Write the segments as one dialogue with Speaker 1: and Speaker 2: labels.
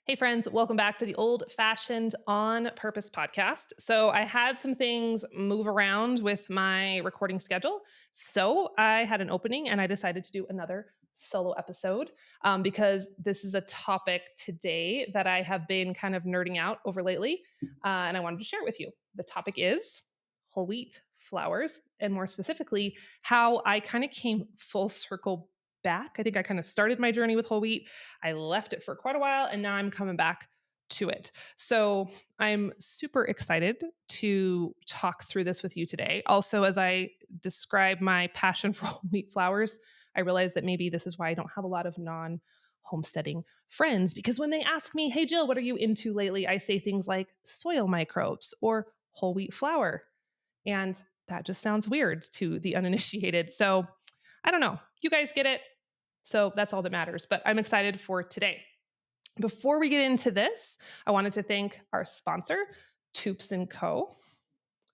Speaker 1: Hey, friends, welcome back to the Old Fashioned On Purpose podcast. So, I had some things move around with my recording schedule. So, I had an opening and I decided to do another solo episode because this is a topic today that I have been kind of nerding out over lately. And I wanted to share it with you. The topic is whole wheat flours, and more specifically, how I kind of came full circle back. I think I kind of started my journey with whole wheat. I left it for quite a while and now I'm coming back to it. So I'm super excited to talk through this with you today. Also, as I describe my passion for whole wheat flours, I realize that maybe this is why I don't have a lot of non-homesteading friends, because when they ask me, hey, Jill, what are you into lately? I say things like soil microbes or whole wheat flour. And that just sounds weird to the uninitiated. So I don't know. You guys get it. So that's all that matters. But I'm excited for today. Before we get into this, I wanted to thank our sponsor, Toups Co.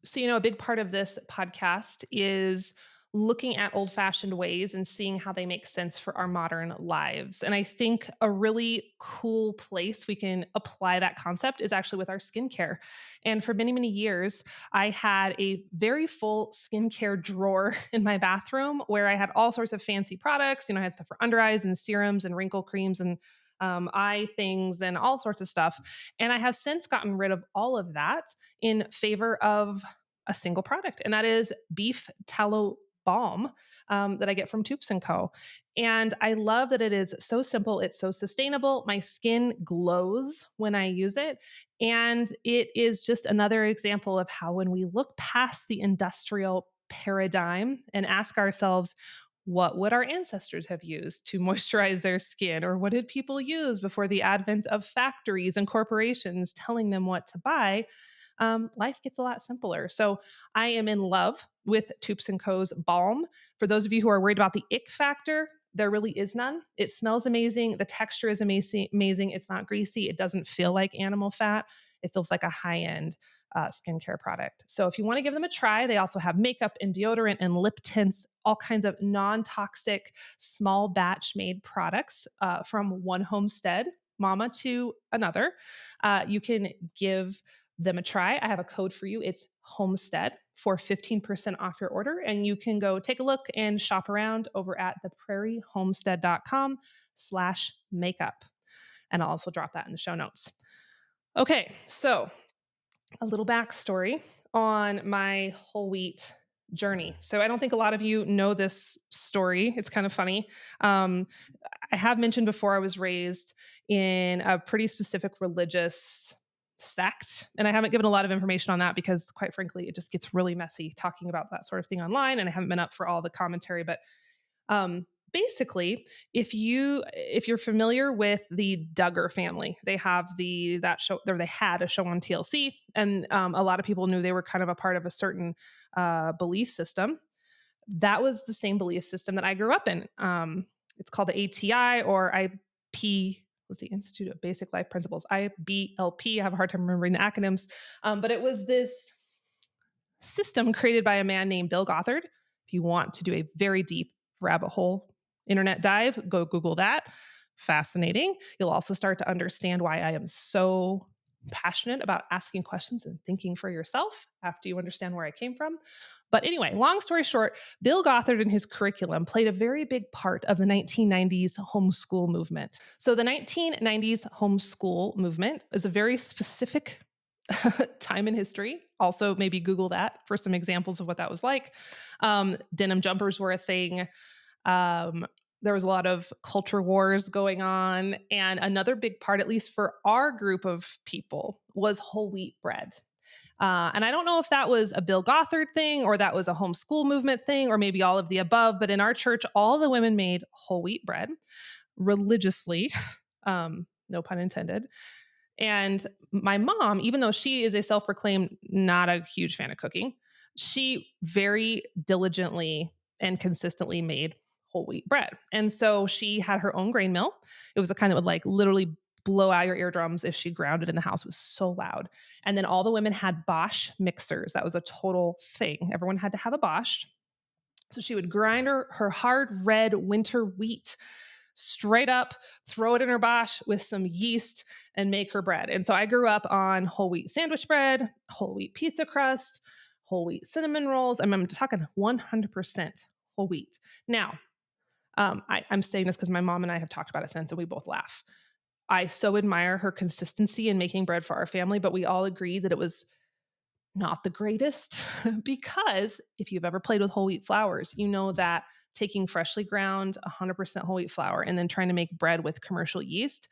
Speaker 1: So, a big part of this podcast is looking at old fashioned ways and seeing how they make sense for our modern lives. And I think a really cool place we can apply that concept is actually with our skincare. And for many, many years, I had a very full skincare drawer in my bathroom where I had all sorts of fancy products. I had stuff for under eyes and serums and wrinkle creams and eye things and all sorts of stuff. And I have since gotten rid of all of that in favor of a single product, and that is beef tallow balm that I get from Toups Co. And I love that it is so simple. It's so sustainable. My skin glows when I use it. And it is just another example of how when we look past the industrial paradigm and ask ourselves, what would our ancestors have used to moisturize their skin? Or what did people use before the advent of factories and corporations telling them what to buy? Life gets a lot simpler. So I am in love with Toups Co.'s balm. For those of you who are worried about the ick factor, there really is none. It smells amazing. The texture is amazing. It's not greasy. It doesn't feel like animal fat. It feels like a high-end skincare product. So if you want to give them a try, they also have makeup and deodorant and lip tints, all kinds of non-toxic, small batch made products from one homestead mama to another. You can give them a try. I have a code for you. It's HOMESTEAD for 15% off your order. And you can go take a look and shop around over at theprairiehomestead.com/makeup. And I'll also drop that in the show notes. Okay, so a little backstory on my whole wheat journey. So I don't think a lot of you know this story. It's kind of funny. I have mentioned before I was raised in a pretty specific religious sect, and I haven't given a lot of information on that because, quite frankly, it just gets really messy talking about that sort of thing online, and I haven't been up for all the commentary. But basically, if you're familiar with the Duggar family, they have that show, or they had a show on TLC, and a lot of people knew they were kind of a part of a certain belief system. That was the same belief system that I grew up in. It's called the ATI or IP. What's the Institute of Basic Life Principles? IBLP. I have a hard time remembering the acronyms, but it was this system created by a man named Bill Gothard. If you want to do a very deep rabbit hole internet dive, go Google that. Fascinating. You'll also start to understand why I am so passionate about asking questions and thinking for yourself after you understand where I came from. But anyway, long story short, Bill Gothard and his curriculum played a very big part of the 1990s homeschool movement. So the 1990s homeschool movement is a very specific time in history. Also, maybe Google that for some examples of what that was like. Denim jumpers were a thing. There was a lot of culture wars going on. And another big part, at least for our group of people, was whole wheat bread. And I don't know if that was a Bill Gothard thing or that was a homeschool movement thing or maybe all of the above. But in our church, all the women made whole wheat bread religiously, no pun intended. And my mom, even though she is a self-proclaimed not a huge fan of cooking, she very diligently and consistently made whole wheat bread. And so she had her own grain mill. It was a kind that would like literally blow out your eardrums if she ground it in the house. It was so loud. And then all the women had Bosch mixers. That was a total thing. Everyone had to have a Bosch. So she would grind her hard red winter wheat straight up throw it in her bosh with some yeast and make her bread. And so I grew up on whole wheat sandwich bread, whole wheat pizza crust, whole wheat cinnamon rolls. I'm talking 100% whole wheat. Now, I'm saying this because my mom and I have talked about it since, and we both laugh. I so admire her consistency in making bread for our family, but we all agreed that it was not the greatest because if you've ever played with whole wheat flours, you know that taking freshly ground 100% whole wheat flour and then trying to make bread with commercial yeast,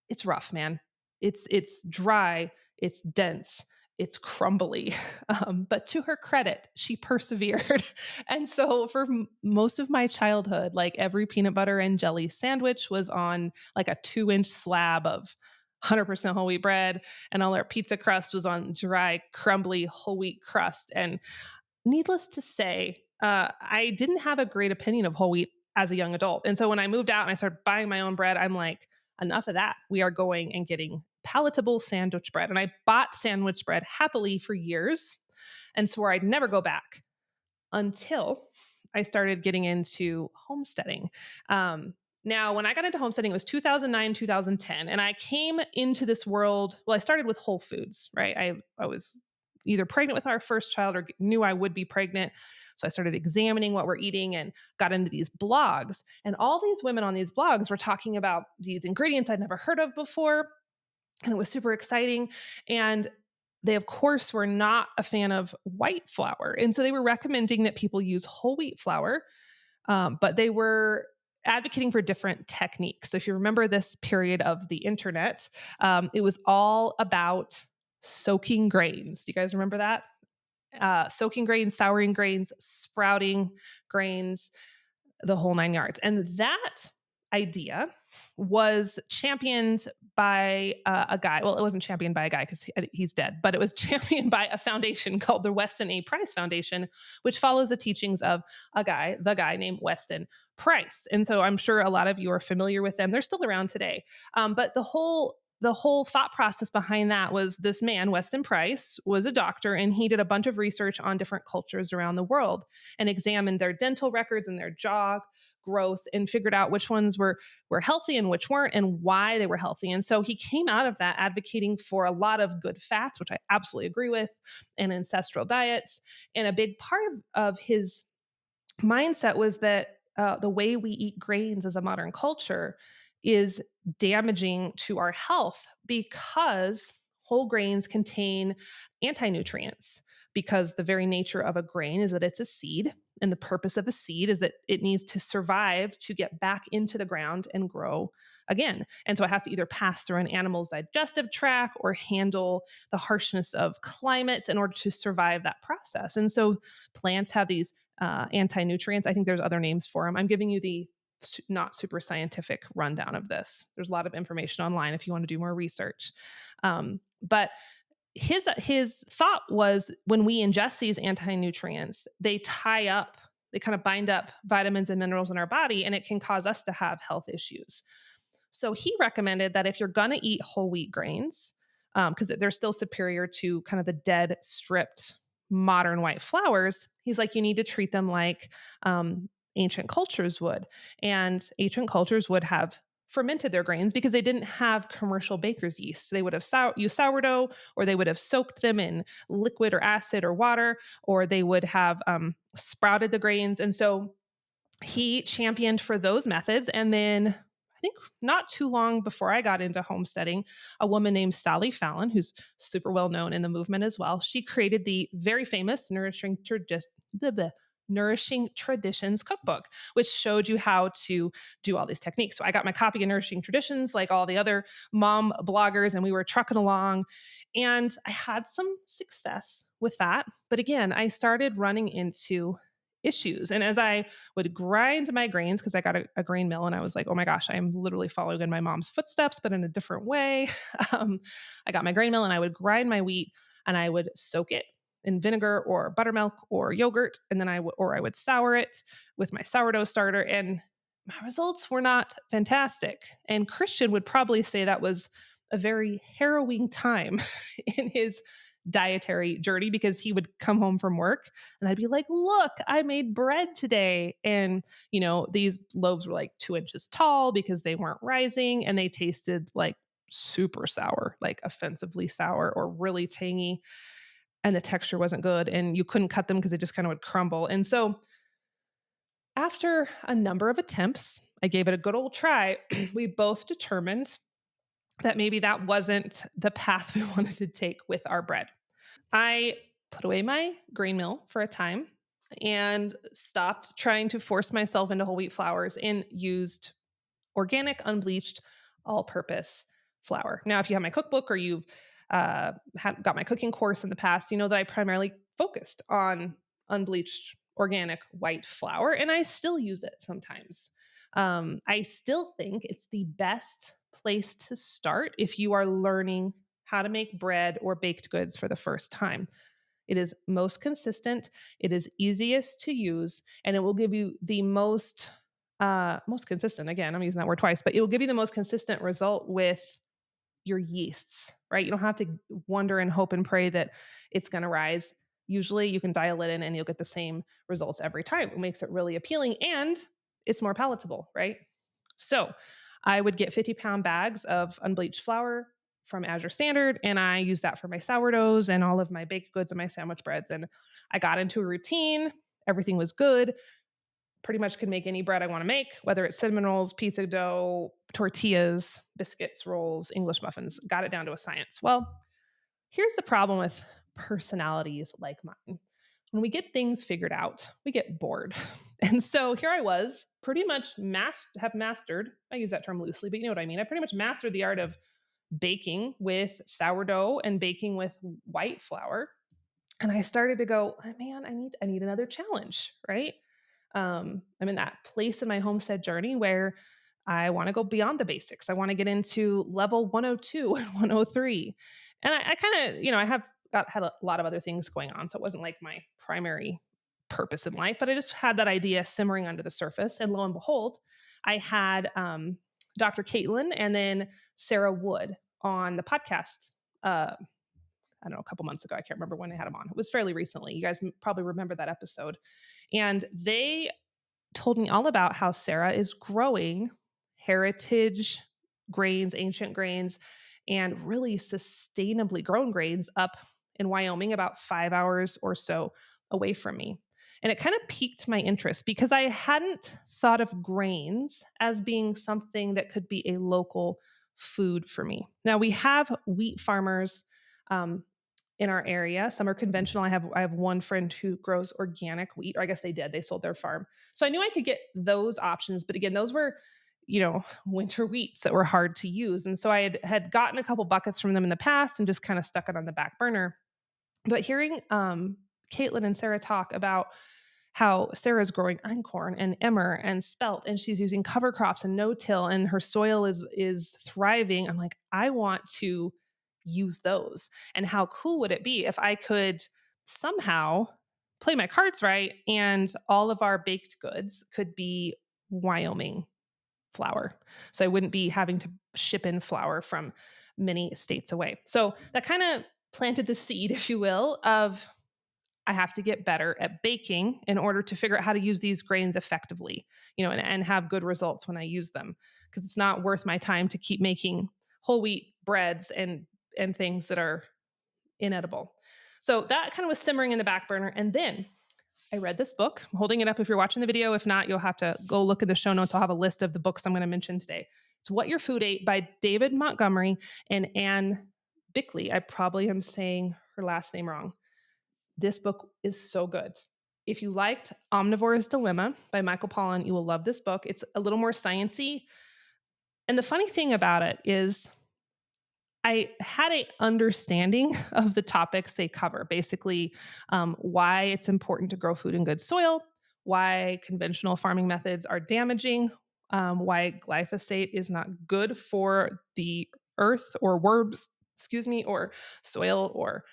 Speaker 1: it's rough, man. It's dry, it's dense, it's crumbly. But to her credit, she persevered. And so for most of my childhood, like every peanut butter and jelly sandwich was on like a 2-inch slab of 100% whole wheat bread, and all our pizza crust was on dry, crumbly whole wheat crust. And needless to say, I didn't have a great opinion of whole wheat as a young adult. And so when I moved out and I started buying my own bread, I'm like, enough of that. We are going and getting palatable sandwich bread. And I bought sandwich bread happily for years and swore I'd never go back until I started getting into homesteading. Now, when I got into homesteading, it was 2009, 2010. And I came into this world. Well, I started with Whole Foods, right? I was either pregnant with our first child or knew I would be pregnant. So I started examining what we're eating and got into these blogs. And all these women on these blogs were talking about these ingredients I'd never heard of before. And it was super exciting. And they, of course, were not a fan of white flour. And so they were recommending that people use whole wheat flour, but they were advocating for different techniques. So if you remember this period of the internet, it was all about soaking grains. Do you guys remember that? Soaking grains, souring grains, sprouting grains, the whole 9 yards. And that idea was championed by a guy. Well, it wasn't championed by a guy because he's dead, but it was championed by a foundation called the Weston A. Price Foundation, which follows the teachings of the guy named Weston Price. And so I'm sure a lot of you are familiar with them. They're still around today. But the whole thought process behind that was this man, Weston Price, was a doctor, and he did a bunch of research on different cultures around the world and examined their dental records and their jaw growth and figured out which ones were healthy and which weren't and why they were healthy. And so he came out of that advocating for a lot of good fats, which I absolutely agree with, and ancestral diets. And a big part of his mindset was that the way we eat grains as a modern culture is damaging to our health because whole grains contain anti-nutrients, because the very nature of a grain is that it's a seed, and the purpose of a seed is that it needs to survive to get back into the ground and grow again. And so it has to either pass through an animal's digestive tract or handle the harshness of climates in order to survive that process. And so plants have these anti-nutrients. I think there's other names for them. I'm giving you the not super scientific rundown of this. There's a lot of information online if you want to do more research. But his thought was when we ingest these anti-nutrients, they tie up, they kind of bind up vitamins and minerals in our body, and it can cause us to have health issues. So he recommended that if you're going to eat whole wheat grains, because they're still superior to kind of the dead, stripped, modern white flours, he's like, you need to treat them like ancient cultures would. And ancient cultures would have fermented their grains because they didn't have commercial baker's yeast. They would have used sourdough, or they would have soaked them in liquid or acid or water, or they would have sprouted the grains. And so he championed for those methods. And then I think not too long before I got into homesteading, a woman named Sally Fallon, who's super well known in the movement as well, she created the very famous Nourishing Traditions cookbook, which showed you how to do all these techniques. So I got my copy of Nourishing Traditions, like all the other mom bloggers, and we were trucking along. And I had some success with that. But again, I started running into issues. And as I would grind my grains, because I got a grain mill, and I was like, oh my gosh, I'm literally following in my mom's footsteps, but in a different way. I got my grain mill and I would grind my wheat and I would soak it in vinegar or buttermilk or yogurt. And then I would sour it with my sourdough starter. And my results were not fantastic. And Christian would probably say that was a very harrowing time in his dietary journey because he would come home from work and I'd be like, look, I made bread today. And, these loaves were like 2 inches tall because they weren't rising and they tasted like super sour, like offensively sour or really tangy. And the texture wasn't good. And you couldn't cut them because they just kind of would crumble. And so after a number of attempts, I gave it a good old try. We both determined that maybe that wasn't the path we wanted to take with our bread. I put away my grain mill for a time and stopped trying to force myself into whole wheat flours and used organic, unbleached, all purpose flour. Now, if you have my cookbook or you've got my cooking course in the past, you know that I primarily focused on unbleached organic white flour, and I still use it sometimes. I still think it's the best place to start if you are learning how to make bread or baked goods for the first time. It is most consistent, it is easiest to use, and it will give you the most consistent. Again, I'm using that word twice, but it will give you the most consistent result with your yeasts, right? You don't have to wonder and hope and pray that it's going to rise. Usually you can dial it in and you'll get the same results every time. It makes it really appealing and it's more palatable, right? So I would get 50-pound bags of unbleached flour from Azure Standard, and I use that for my sourdoughs and all of my baked goods and my sandwich breads. And I got into a routine. Everything was good. Pretty much can make any bread I want to make, whether it's cinnamon rolls, pizza dough, tortillas, biscuits, rolls, English muffins. Got it down to a science. Well, here's the problem with personalities like mine. When we get things figured out, we get bored. And so here I was, pretty much have mastered, I use that term loosely, but you know what I mean. I pretty much mastered the art of baking with sourdough and baking with white flour. And I started to go, oh, man, I need another challenge, right? I'm in that place in my homestead journey where I want to go beyond the basics. I want to get into level 102 and 103. And I kind of, I had a lot of other things going on. So it wasn't like my primary purpose in life, but I just had that idea simmering under the surface. And lo and behold, I had Dr. Caitlin and then Sarah Wood on the podcast. I don't know, a couple months ago. I can't remember when I had them on. It was fairly recently. You guys probably remember that episode. And they told me all about how Sarah is growing heritage grains, ancient grains, and really sustainably grown grains up in Wyoming, about 5 hours or so away from me. And it kind of piqued my interest because I hadn't thought of grains as being something that could be a local food for me. Now, we have wheat farmers um, in our area. Some are conventional. I have one friend who grows organic wheat, or I guess they did. They sold their farm. So I knew I could get those options, but again, those were, winter wheats that were hard to use. And so I had gotten a couple buckets from them in the past and just kind of stuck it on the back burner. But hearing Caitlin and Sarah talk about how Sarah's growing einkorn and emmer and spelt, and she's using cover crops and no-till, and her soil is thriving. I'm like, I want to use those. And how cool would it be if I could somehow play my cards right and all of our baked goods could be Wyoming flour. So I wouldn't be having to ship in flour from many states away. So that kind of planted the seed, if you will, of I have to get better at baking in order to figure out how to use these grains effectively, and have good results when I use them. Because it's not worth my time to keep making whole wheat breads and things that are inedible. So that kind of was simmering in the back burner. And then I read this book. I'm holding it up if you're watching the video. If not, you'll have to go look at the show notes. I'll have a list of the books I'm going to mention today. It's What Your Food Ate by David Montgomery and Anne Bikle. I probably am saying her last name wrong. This book is so good. If you liked Omnivore's Dilemma by Michael Pollan, you will love this book. It's a little more sciencey. And the funny thing about it is I had an understanding of the topics they cover, basically why it's important to grow food in good soil, why conventional farming methods are damaging, why glyphosate is not good for the earth or worms, or soil or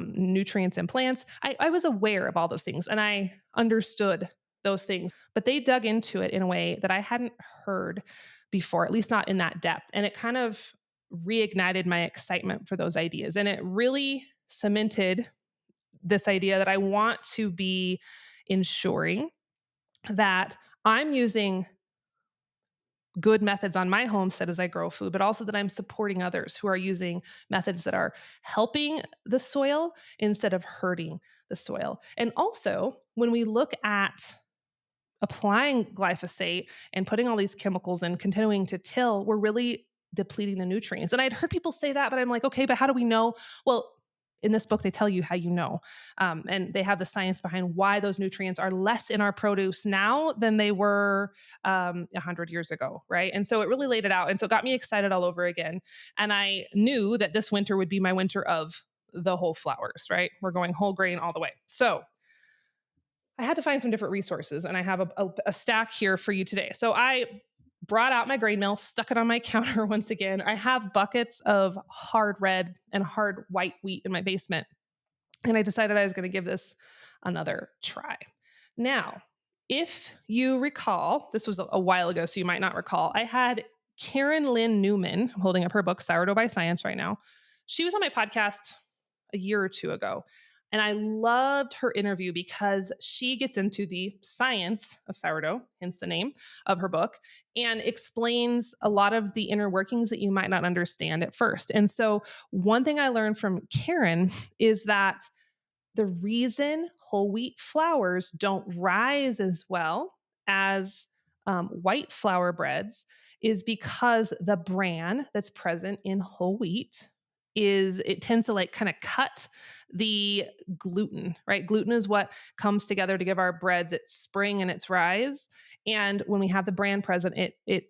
Speaker 1: nutrients in plants. I was aware of all those things and I understood those things, but they dug into it in a way that I hadn't heard before, at least not in that depth. And it kind of reignited my excitement for those ideas. And it really cemented this idea that I want to be ensuring that I'm using good methods on my homestead as I grow food, but also that I'm supporting others who are using methods that are helping the soil instead of hurting the soil. And also, when we look at applying glyphosate and putting all these chemicals and continuing to till, we're really depleting the nutrients. And I'd heard people say that, but I'm like, okay, but how do we know? Well, in this book, they tell you how you know. And they have the science behind why those nutrients are less in our produce now than they were 100 years ago, right? And so it really laid it out. And so it got me excited all over again. And I knew that this winter would be my winter of the whole flowers, right? We're going whole grain all the way. So I had to find some different resources, and I have a stack here for you today. So I brought out my grain mill, stuck it on my counter once again. I have buckets of hard red and hard white wheat in my basement, and I decided I was going to give this another try. Now, if you recall, this was a while ago, so you might not recall, I had Lynn Newman, I'm holding up her book, Sourdough by Science right now. She was on my podcast a year or two ago. And I loved her interview because she gets into the science of sourdough, hence the name of her book, and explains a lot of the inner workings that you might not understand at first. And so, one thing I learned from Karyn is that the reason whole wheat flours don't rise as well as white flour breads is because the bran that's present in whole wheat it tends to like kind of cut the gluten, right? Gluten is what comes together to give our breads its spring and its rise. And when we have the bran present, it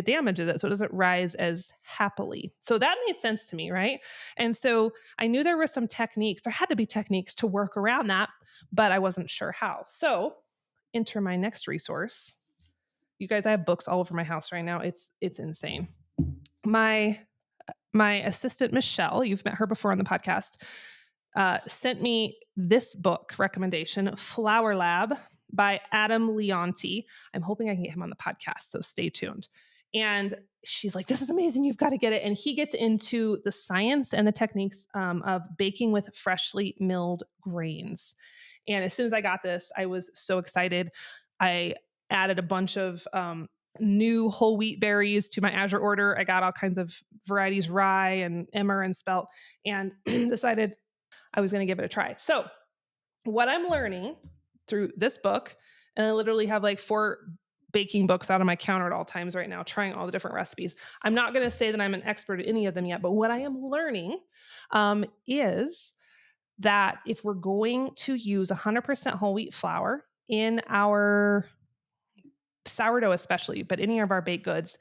Speaker 1: damages it. So it doesn't rise as happily. So that made sense to me, right? And so I knew there were some techniques. There had to be techniques to work around that, but I wasn't sure how. So enter my next resource. You guys, I have books all over my house right now. It's insane. My assistant, Michelle, you've met her before on the podcast, sent me this book recommendation, Flower Lab by Adam Leonti. I'm hoping I can get him on the podcast, so stay tuned. And she's like, this is amazing. You've got to get it. And he gets into the science and the techniques of baking with freshly milled grains. And as soon as I got this, I was so excited. I added a bunch of new whole wheat berries to my Azure order. I got all kinds of varieties, rye and emmer and spelt, and decided I was going to give it a try. So what I'm learning through this book, and I literally have like 4 baking books out on my counter at all times right now, trying all the different recipes. I'm not going to say that I'm an expert at any of them yet, but what I am learning is that if we're going to use 100% whole wheat flour in our sourdough especially, but any of our baked goods,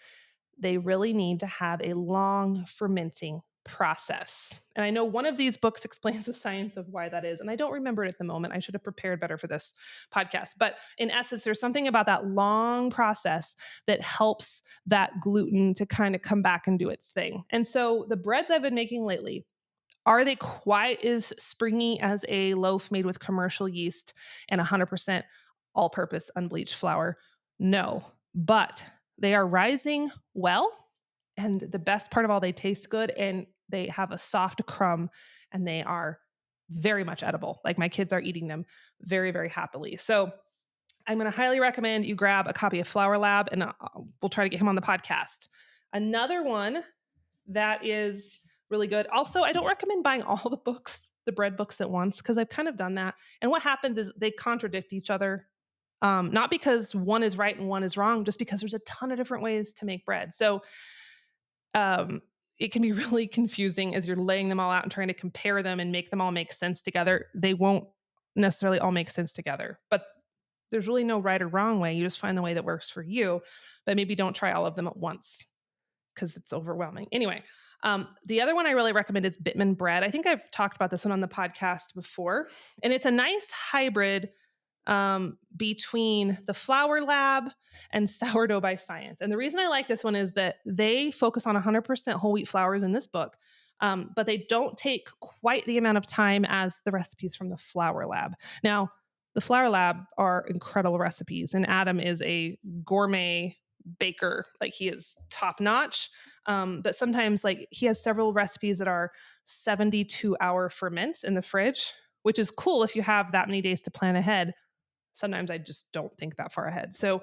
Speaker 1: they really need to have a long fermenting process. And I know one of these books explains the science of why that is, and I don't remember it at the moment. I should have prepared better for this podcast. But in essence, there's something about that long process that helps that gluten to kind of come back and do its thing. And so the breads I've been making lately, are they quite as springy as a loaf made with commercial yeast and 100% all-purpose unbleached flour? No, but they are rising well. And the best part of all, they taste good and they have a soft crumb and they are very much edible. Like my kids are eating them very, very happily. So I'm going to highly recommend you grab a copy of Flower Lab and we'll try to get him on the podcast. Another one that is really good. Also, I don't recommend buying all the books, the bread books at once, because I've kind of done that. And what happens is they contradict each other. Not because one is right and one is wrong, just because there's a ton of different ways to make bread. So it can be really confusing as you're laying them all out and trying to compare them and make them all make sense together. They won't necessarily all make sense together, but there's really no right or wrong way. You just find the way that works for you, but maybe don't try all of them at once because it's overwhelming. Anyway, the other one I really recommend is Bittman bread. I think I've talked about this one on the podcast before, and it's a nice hybrid between the Flower Lab and Sourdough by Science. And the reason I like this one is that they focus on 100% whole wheat flours in this book, but they don't take quite the amount of time as the recipes from the Flower Lab. Now, the Flower Lab are incredible recipes, and Adam is a gourmet baker. Like he is top notch. But sometimes, like, he has several recipes that are 72-hour ferments in the fridge, which is cool if you have that many days to plan ahead. Sometimes I just don't think that far ahead. So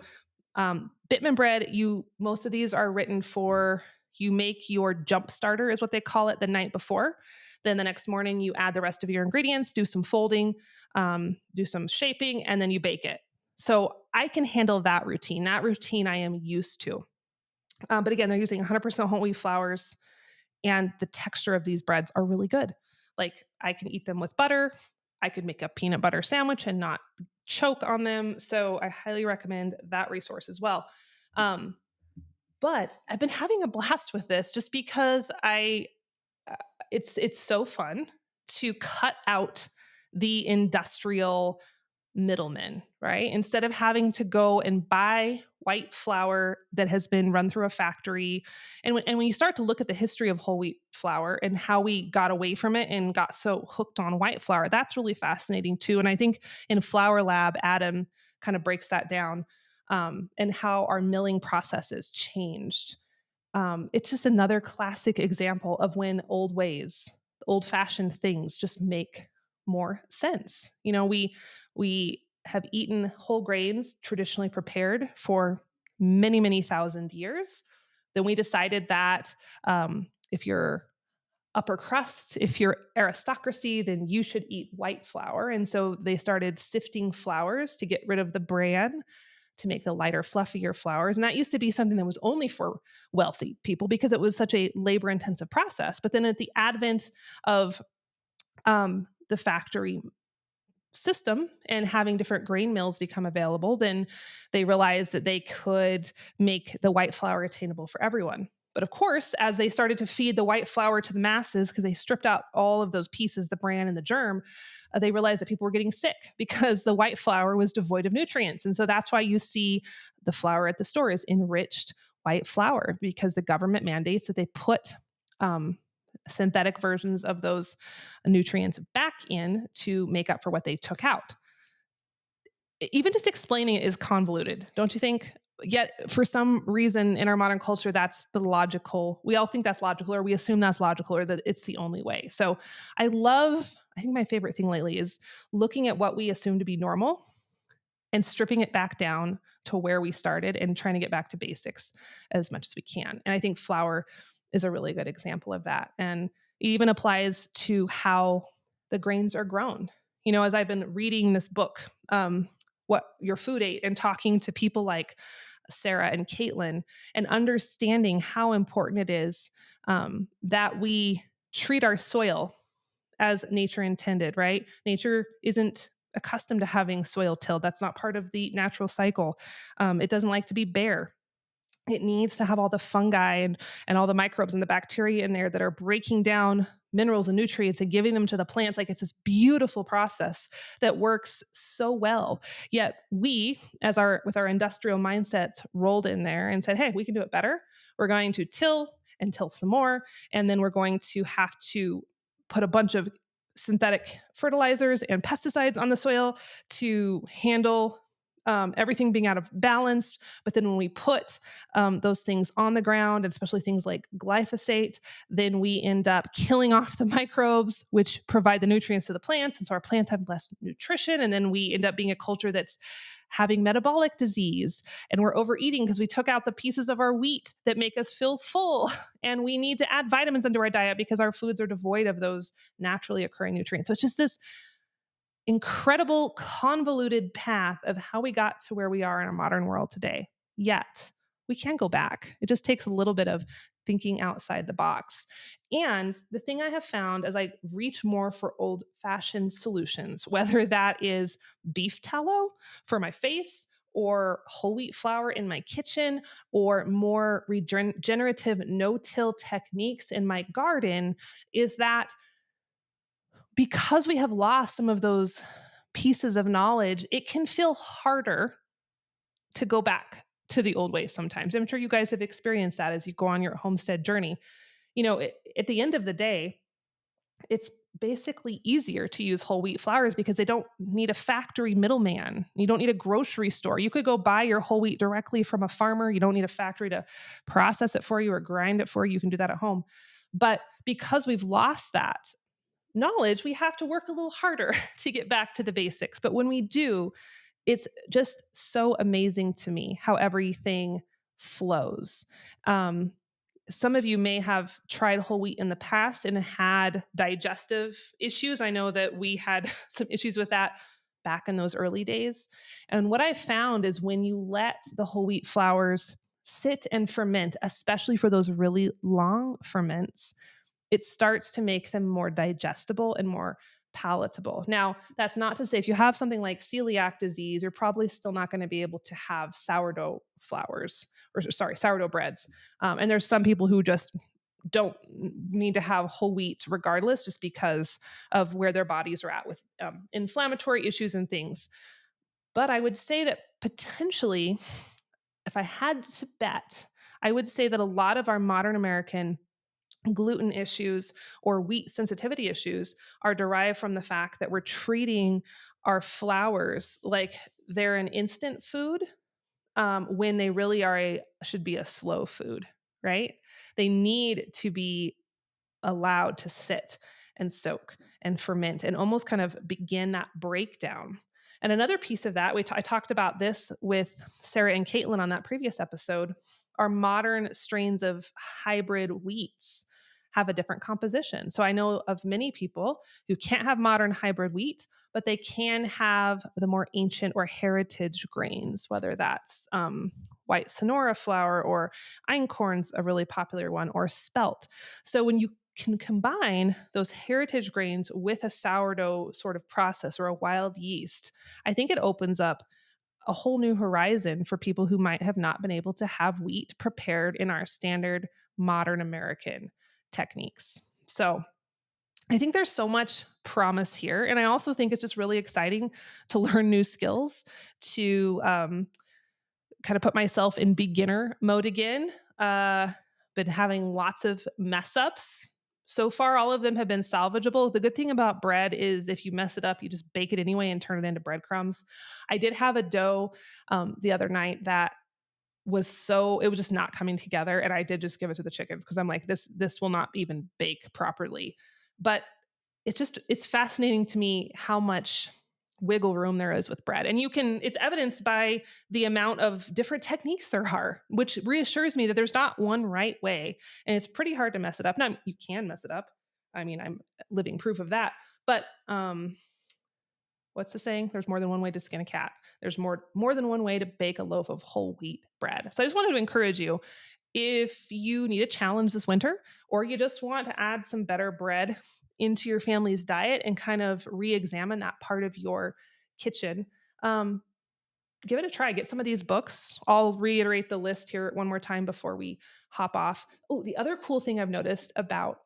Speaker 1: Bittman bread, you most of these are written for you make your jump starter is what they call it the night before. Then the next morning you add the rest of your ingredients, do some folding, do some shaping, and then you bake it. So I can handle that routine. That routine I am used to. But again, they're using 100% whole wheat flours, and the texture of these breads are really good. Like I can eat them with butter. I could make a peanut butter sandwich and not choke on them. So I highly recommend that resource as well. Um, but I've been having a blast with this just because uh, it's so fun to cut out the industrial middlemen, right? Instead of having to go and buy white flour that has been run through a factory. And when you start to look at the history of whole wheat flour and how we got away from it and got so hooked on white flour, that's really fascinating too. And I think in Flour Lab, Adam kind of breaks that down, and how our milling processes changed. It's just another classic example of when old ways, old fashioned things just make more sense. We have eaten whole grains traditionally prepared for many, many thousand years. Then we decided that if you're upper crust, if you're aristocracy, then you should eat white flour. And so they started sifting flours to get rid of the bran to make the lighter, fluffier flours. And that used to be something that was only for wealthy people because it was such a labor intensive process. But then at the advent of the factory system and having different grain mills become available, then they realized that they could make the white flour attainable for everyone. But of course, as they started to feed the white flour to the masses, because they stripped out all of those pieces, the bran and the germ, they realized that people were getting sick because the white flour was devoid of nutrients. And so that's why you see the flour at the store is enriched white flour, because the government mandates that they put synthetic versions of those nutrients back in to make up for what they took out. Even just explaining it is convoluted, don't you think? Yet, for some reason in our modern culture, that's the logical. We all think that's logical, or we assume that's logical, or that it's the only way. So, I think my favorite thing lately is looking at what we assume to be normal and stripping it back down to where we started and trying to get back to basics as much as we can. And I think flour is a really good example of that. And it even applies to how the grains are grown. As I've been reading this book, What Your Food Ate, and talking to people like Sarah and Caitlin, and understanding how important it is that we treat our soil as nature intended, right? Nature isn't accustomed to having soil tilled. That's not part of the natural cycle. It doesn't like to be bare. It needs to have all the fungi and all the microbes and the bacteria in there that are breaking down minerals and nutrients and giving them to the plants. Like, it's this beautiful process that works so well. Yet we, with our industrial mindsets, rolled in there and said, hey, we can do it better. We're going to till and till some more. And then we're going to have to put a bunch of synthetic fertilizers and pesticides on the soil to handle everything being out of balance. But then when we put those things on the ground, and especially things like glyphosate, then we end up killing off the microbes, which provide the nutrients to the plants. And so our plants have less nutrition. And then we end up being a culture that's having metabolic disease, and we're overeating because we took out the pieces of our wheat that make us feel full. And we need to add vitamins into our diet because our foods are devoid of those naturally occurring nutrients. So it's just this incredible, convoluted path of how we got to where we are in our modern world today. Yet we can go back. It just takes a little bit of thinking outside the box. And the thing I have found as I reach more for old fashioned solutions, whether that is beef tallow for my face, or whole wheat flour in my kitchen, or more regenerative no-till techniques in my garden, is that because we have lost some of those pieces of knowledge, it can feel harder to go back to the old ways sometimes. I'm sure you guys have experienced that as you go on your homestead journey. At the end of the day, it's basically easier to use whole wheat flours because they don't need a factory middleman. You don't need a grocery store. You could go buy your whole wheat directly from a farmer. You don't need a factory to process it for you or grind it for you. You can do that at home. But because we've lost that knowledge, we have to work a little harder to get back to the basics. But when we do, it's just so amazing to me how everything flows. Um, some of you may have tried whole wheat in the past and had digestive issues. I know that we had some issues with that back in those early days. And what I found is when you let the whole wheat flours sit and ferment, especially for those really long ferments, it starts to make them more digestible and more palatable. Now, that's not to say if you have something like celiac disease, you're probably still not going to be able to have sourdough flours or sorry, sourdough breads. And there's some people who just don't need to have whole wheat regardless, just because of where their bodies are at with inflammatory issues and things. But I would say that potentially, if I had to bet, I would say that a lot of our modern American gluten issues or wheat sensitivity issues are derived from the fact that we're treating our flours like they're an instant food, when they really should be a slow food, right? They need to be allowed to sit and soak and ferment and almost kind of begin that breakdown. And another piece of that, I talked about this with Sarah and Caitlin on that previous episode, our modern strains of hybrid wheats have a different composition. So I know of many people who can't have modern hybrid wheat, but they can have the more ancient or heritage grains, whether that's white Sonora flour or einkorn's a really popular one, or spelt. So when you can combine those heritage grains with a sourdough sort of process or a wild yeast, I think it opens up a whole new horizon for people who might have not been able to have wheat prepared in our standard modern American techniques. So I think there's so much promise here. And I also think it's just really exciting to learn new skills, to kind of put myself in beginner mode again. Been having lots of mess ups. So far, all of them have been salvageable. The good thing about bread is if you mess it up, you just bake it anyway and turn it into breadcrumbs. I did have a dough the other night that it was just not coming together. And I did just give it to the chickens because I'm like, this will not even bake properly. But it's fascinating to me how much wiggle room there is with bread. And it's evidenced by the amount of different techniques there are, which reassures me that there's not one right way. And it's pretty hard to mess it up. Now, you can mess it up. I mean, I'm living proof of that. But what's the saying? There's more than one way to skin a cat. There's more than one way to bake a loaf of whole wheat bread. So I just wanted to encourage you, if you need a challenge this winter, or you just want to add some better bread into your family's diet and kind of re-examine that part of your kitchen, give it a try. Get some of these books. I'll reiterate the list here one more time before we hop off. Oh, the other cool thing I've noticed about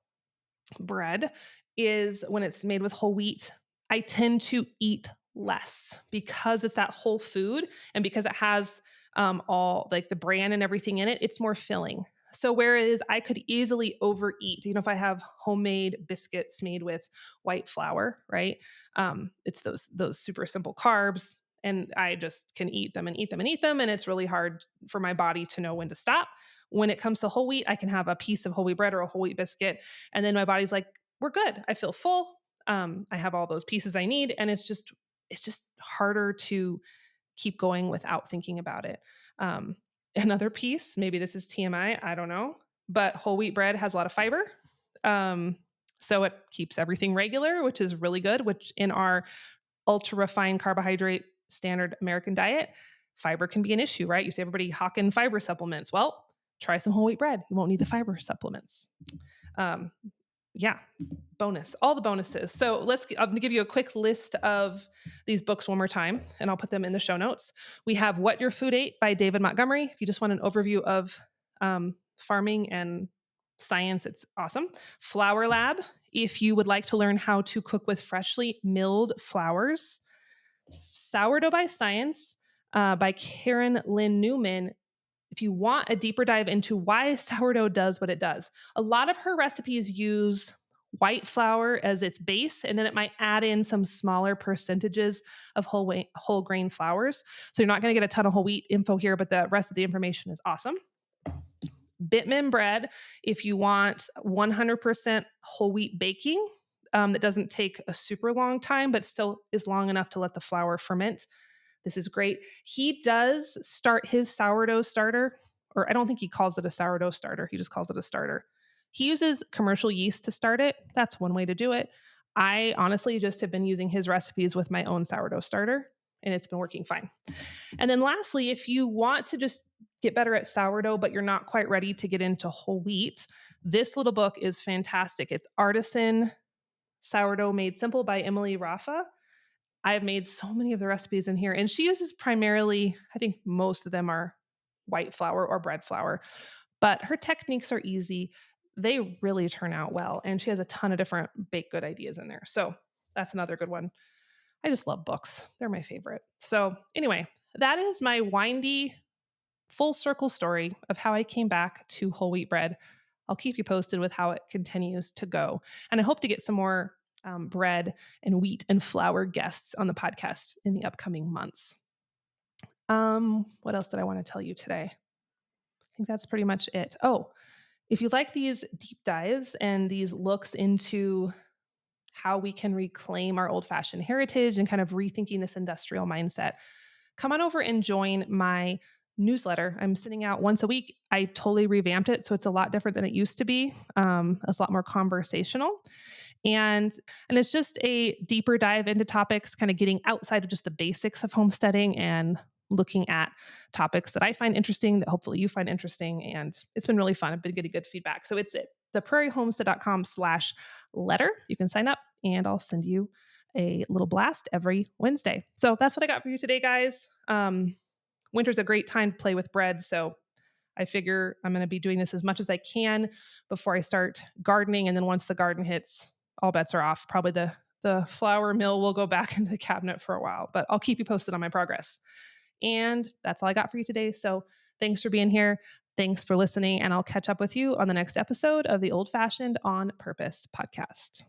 Speaker 1: bread is when it's made with whole wheat, I tend to eat less because it's that whole food and because it has all like the bran and everything in it. It's more filling. So whereas I could easily overeat, if I have homemade biscuits made with white flour, right? It's those super simple carbs, and I just can eat them and eat them and eat them, and it's really hard for my body to know when to stop. When it comes to whole wheat, I can have a piece of whole wheat bread or a whole wheat biscuit, and then my body's like, we're good. I feel full. I have all those pieces I need. And it's just harder to keep going without thinking about it. Another piece, maybe this is TMI, I don't know, but whole wheat bread has a lot of fiber. So it keeps everything regular, which is really good, which in our ultra refined carbohydrate standard American diet, fiber can be an issue, right? You see everybody hawking fiber supplements. Well, try some whole wheat bread. You won't need the fiber supplements. Yeah, bonus, all the bonuses. So I'm gonna give you a quick list of these books one more time, and I'll put them in the show notes. We have What Your Food Ate by David Montgomery. If you just want an overview of farming and science, it's awesome. Flour Lab, if you would like to learn how to cook with freshly milled flours. Sourdough by Science by Karyn, Lynn, Newman. If you want a deeper dive into why sourdough does what it does, a lot of her recipes use white flour as its base, and then it might add in some smaller percentages of whole grain flours. So you're not going to get a ton of whole wheat info here, but the rest of the information is awesome. Bittman bread, if you want 100% whole wheat baking, that doesn't take a super long time, but still is long enough to let the flour ferment. This is great. He does start his sourdough starter, or I don't think he calls it a sourdough starter. He just calls it a starter. He uses commercial yeast to start it. That's one way to do it. I honestly just have been using his recipes with my own sourdough starter, and it's been working fine. And then lastly, if you want to just get better at sourdough, but you're not quite ready to get into whole wheat, this little book is fantastic. It's Artisan Sourdough Made Simple by Emilie Raffa. I've made so many of the recipes in here, and she uses primarily, I think most of them are white flour or bread flour, but her techniques are easy. They really turn out well, and she has a ton of different baked good ideas in there. So that's another good one. I just love books. They're my favorite. So anyway, that is my windy full circle story of how I came back to whole wheat bread. I'll keep you posted with how it continues to go. And I hope to get some more bread and wheat and flour guests on the podcast in the upcoming months. What else did I want to tell you today? I think that's pretty much it. Oh, if you like these deep dives and these looks into how we can reclaim our old-fashioned heritage and kind of rethinking this industrial mindset, come on over and join my newsletter. I'm sending out once a week. I totally revamped it, so it's a lot different than it used to be. It's a lot more conversational. And it's just a deeper dive into topics, kind of getting outside of just the basics of homesteading and looking at topics that I find interesting, that hopefully you find interesting. And it's been really fun. I've been getting good feedback. So it's at theprairiehomestead.com/letter. You can sign up and I'll send you a little blast every Wednesday. So that's what I got for you today, guys. Winter's a great time to play with bread. So I figure I'm going to be doing this as much as I can before I start gardening. And then once the garden hits, all bets are off. Probably the flour mill will go back into the cabinet for a while, but I'll keep you posted on my progress. And that's all I got for you today. So thanks for being here. Thanks for listening. And I'll catch up with you on the next episode of the Old Fashioned on Purpose podcast.